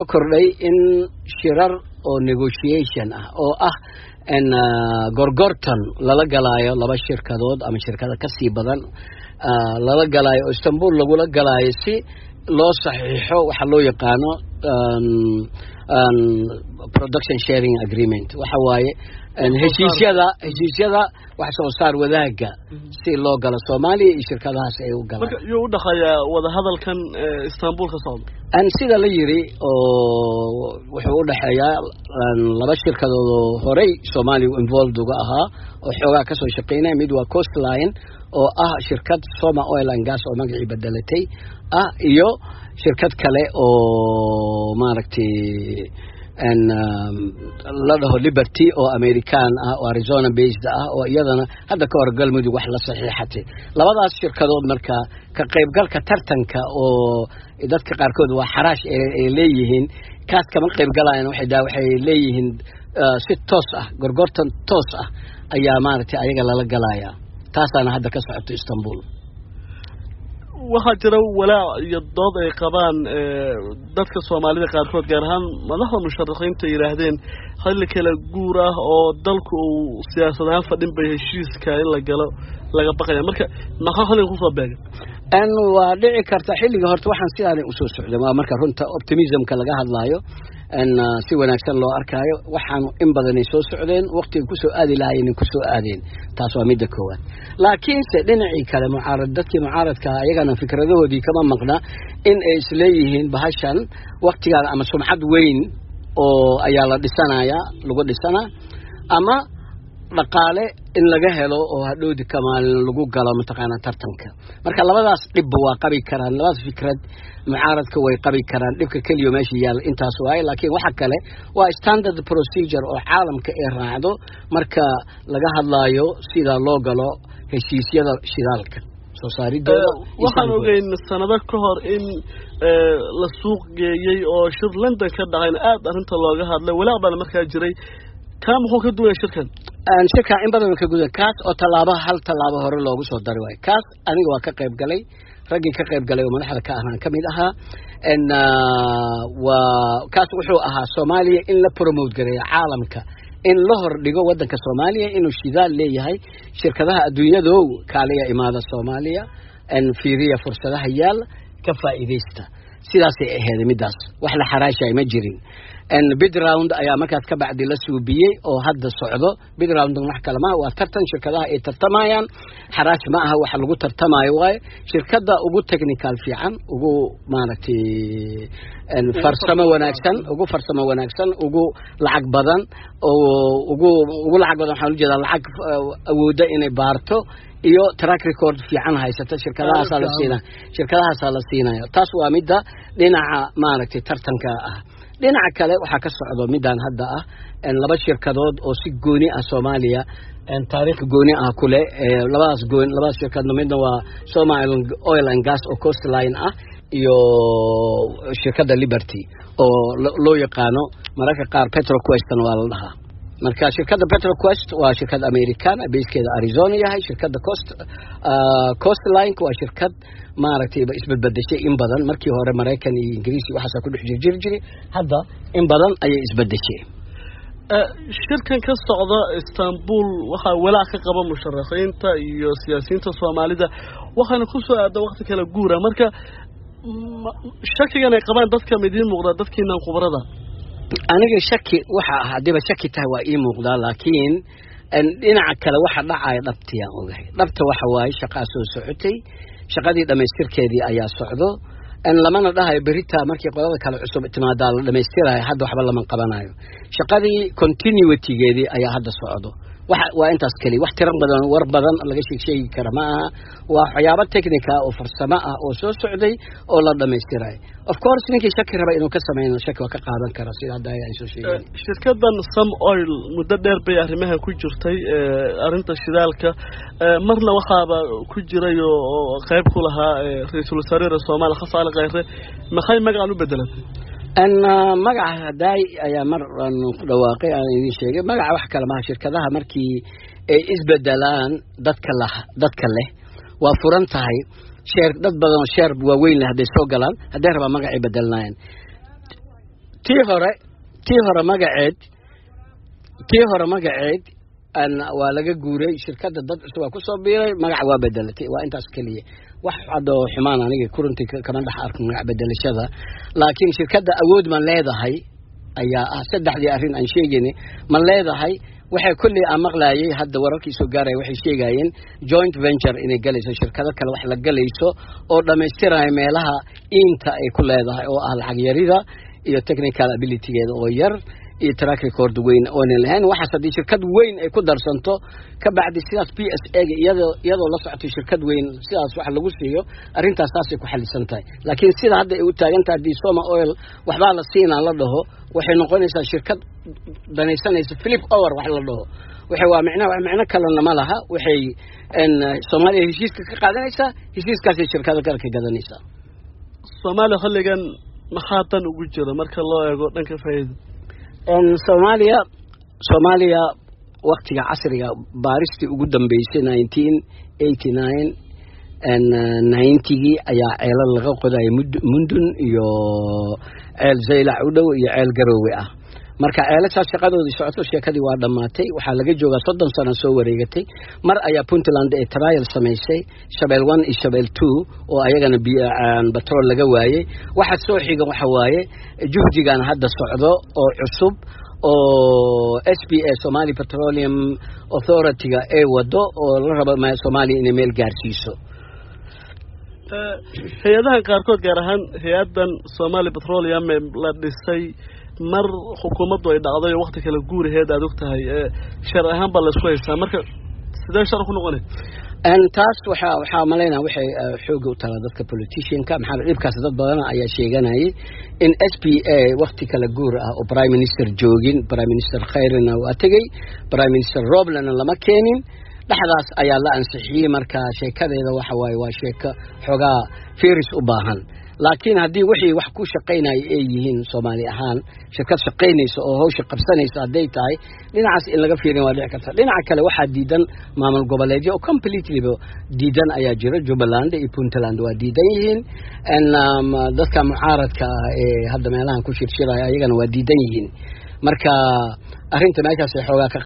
kordhay in shirar oo negotiation oo in gorgortan lala galaayo laba shirkadood ama shirkada ka sii badan lala galaayo Istanbul lagula galaayo si loo saxiixo waxa loo yaqaano production sharing agreement waxa waaye heshiisyada wax soo saar wadaaga si loo galo Soomaaliya iyo shirkadahaas ay u galaan marka iyo u dhaxaya wada hadalkan Istanbul ka socdo an sida la yiri oo wuxuu u dhaxayaa laba shirkadood oo horey Soomaaliya involved uga ahaa oo xoogaa ka soo shaqeynay mid waa Coastline oo shirkad Soma Oil and Gas oo magacii bedelatay iyo shirkad kale oo maaragtay and la dhaho Liberty oo American oo Arizona based oo iyadana hadda ka hor galmudug wax la saxiixatay labadaas shirkadood marka ka qaybgalka tartanka oo dadka qaarkood waa xaraash ay leeyihiin kaas kama qaybgalayaan waxay leeyihiin si toos gorgortan toos ayaa maaragtay ayaga lala galaya taasana hadda ka socoto Istanbul waxa jira walaa iyo dood ay qabaan dadka Soomaalida qaarkood gaar ahaan madaxda musharaxiinta yiraahdeen xilli kala guur oo dalku siyaasadaha fadhin bay heshiiska in la galo laga baqaya marka maxaa xalin ku soo beegay an waa dhici karta xilliga horta waxaan si aan u soo socday waa marka runta optimism-ka laga hadlaayo ان si wanaagsan loo arkayo waxaan in badan ay soo socdeen waqtiga ku soo aadi lahaayeen ku soo aadeen taas waa mid koowaad laakiin dhinacii kale mucaaradka ayagana fikradahoodii kama maqna in ay isleeyihiin bahashan waqtiga ama sumcad weyn oo ayaa la dhisanaya lagu dhisana ama dhaqaale in laga helo oo hadhoodi kamaal lagu galo mataqaana tartanka marka labadaas dib waa qabi karaan labadaas fikrad mucaaradka way qabi karaan dibka kaliya meesha yaal intaas waay laakiin waxa kale waa standard procedure oo caalamka ay raacdo marka laga hadlaayo sida loo galo heshiisyada shidaalka soo saaridooda waxaan ogeyn sanado ka hor in la suuq geeyay oo shir London ka dhacay aad arinta looga hadlay walaal markaa jiray كم هو كدوة شركة؟ شركة إن بدل كجودة كاس أو طلابة هل طلابة هور الله وجسوا الدروي كاس أنا جوا كقريب قلي رجل كقريب قلي ومن حركة أنا كميلها إن وكاس وحوها سوماليا إن لا بروموت قري عالمك إن لهر لجوا ودن كسوماليا إنه شذال ليه هاي شركة ذا الدنيا دو كاليا إمادة سوماليا إن في ريا فرصة ذا هيال كفائدة سياسي هذا مدرس وإحنا حراشة مجرين ان بيد راوند ايا markaas ka bacdi la suubiyay oo hadda socdo bid round wax kale ma waa tartan shirkadaha ay tartamayaan xaraash ma aha wax lagu tartamayo way shirkada ugu technical fiican ugu maaragtay en farsamo wanaagsan ugu lacag badan oo ugu lacag badan waxa la jeedaa lacag awooda inay baarto iyo track record fiican haysata shirkadahaas la siinayo taas waa midda dhinaca maaragtay tartanka dhinaca kale waxa ka socdo midaan hadda in laba shirkadood oo si gooni Soomaaliya in taariikh gooni kule labadaas shirkadood midna waa Somali Oil and Gas oo Coastline iyo shirkadda Liberty oo loo yaqaano mararka qaar Petroquest waa la dhahaa marka shirkadda Petroquest waa shirkad American beeskeeda Arizona yahay shirkadda Coastline waa shirkad maaragtay isbedbedeshay in badan markii hore Mareykan iyo Ingiriisi waxa ku dhex jiray hadda in badan ayay isbedeshay shirkan ka socda Istanbul waxa walaa ka qaba musharaxiinta iyo siyaasiyiinta Soomaalida waxaana ku soo aaday waqti kala guura marka shakigan ay qabaan dadka midin muuqda dadkiina khubarada aniga shaki waxa hadiba shaki tahay waa ii muuqda laakiin dhinaca kale waxa dhacay dhabtiyaan ogahay dhabta waxa waay shaqo soo socotay shaqadii dhameystirkeedii ayaa socdo in lamana dhahay berita markii qodada kale cusub timaada la dhameystirayo hadda waxba lama qabanayo shaqadii continuity-geedii ayaa hadda socdo waa intaas kali wax tiran badan war badan laga sheegi kara ma aha waa waxyaabo technical oo farsamo oo soo socday oo la dhameystirayo of course ninkii shaki raba inuu ka sameeyo shaki waa ka qaadan kara sida hadda ay soo sheegeen shirkadan Some Oil muddo dheer bay arrimaha ku jirtay arinta shidaalka marna waxaaba ku jiray oo qayb ku lahaa ra'iisul wasaaraha Soomaaliya Xasan Ali Khayre maxay magacan u bedelatay أنا مجا هداي يا مرة دواقي أنا شيء مجا واحد كلام شركتها مركي إسبدلان دتك له وفرنتها هاي شركة بدن شرب ووين هذا سوقلان هذا ربما مجا يبدلناين tii hore magaceed waa laga guuray shirkadda dad cusub waa ku soo biiray magac waa bedelatay waa intaas kaliya wax cado xumaan aniga kurinti kama dhax arko magac bedelashada laakiin shirkadda awood ma leedahay ayaa saddexdii arrin aan sheegaynay ma leedahay waxay kulli aan maqlaayay hadda wararkii soo gaaray waxay sheegayeen joint venture inay galayso shirkado kale wax la galayso oo dhameystiraya meelaha inta ay ku leedahay oo ah lacag yarida iyo technical ability-geeda oo yar iyo track record weyn oo lahayn waxa sadii shirkad weyn ay ku darsanto ka bacdi sidaas PSA iyadoo la socotay shirkad weyn sidaas wax lagu siiyo arintaas taas ay ku xalisan tahay laakiin sida hadda ay u taagan tahay Soma Oil waxba la siinaa la dhaho waxay noqonaysaa shirkad danaysanaysa flip over wax la dhaho waxay waa macna kale ma laha waxay Soomaaliya heshiiska ka qaadanaysa heshiiskaas shirkada kale ka gadanaysa Soomaaliya xilligan maxaa tan ugu jira marka loo eego dhanka faa'iido Soomaaliya waqtiga casriga baaristi ugu dambeysay 1989 and 90 ayaa ceelal laga qoday mundun iyo ceel Zeylac u dhow iyo ceel Garowe ah marka ceelashaas shaqadoodii socoto sheekadii waa dhamaatay waxa laga joogaa 30 sano soo wareegatay mar ayaa Puntland ee trial sameysay Shabelle 1 iyo Shabelle 2 oo ayagana petrol laga waayay waxa soo xiga waxa waaye juhdigan hadda socdo oo cusub oo SPA Somali Petroleum Authority-ga ee wado oo la rabo Soomaaliya inay meel gaarsiiso hay'adaha qaarkood gaar ahaan hay'adan Somali Petroleum la dhisay mar xukuumaddu ay dhacday waqti kala guuraheed aad ogtahay shar ahaan baa la isku haysaa marka sidee shar ku noqonay taas waxa maleynaa waxay xoog u tahay dadka politician-ka maxaa dhibkaas dad badan ayaa sheeganayay in SPA waqti kala guur ah oo prime minister joogin prime minister Khayrina waa tagay prime minister Roblana lama keenin dhaxdaas ayaa la ansixiyay marka sheekadeeda waxa waa sheeko xogaa fiiris u baahan laakiin hadii wixii wax ku shaqeynay ay yihiin Soomaali ahaan shirkad shaqeynaysa oo hawsha qabsanaysa haday tahay dhinacaas in laga fiirin waa dhici karta dhinaca kale waxa diidan maamul goboleedyo oo completely diidan ayaa jira Jubaland iyo Puntland waa diidan yihiin dadka mucaaradka ee hadda meelahan ku shirshiraya ayagana waa diidan yihiin marka arrinta meeshaas ay xoogaa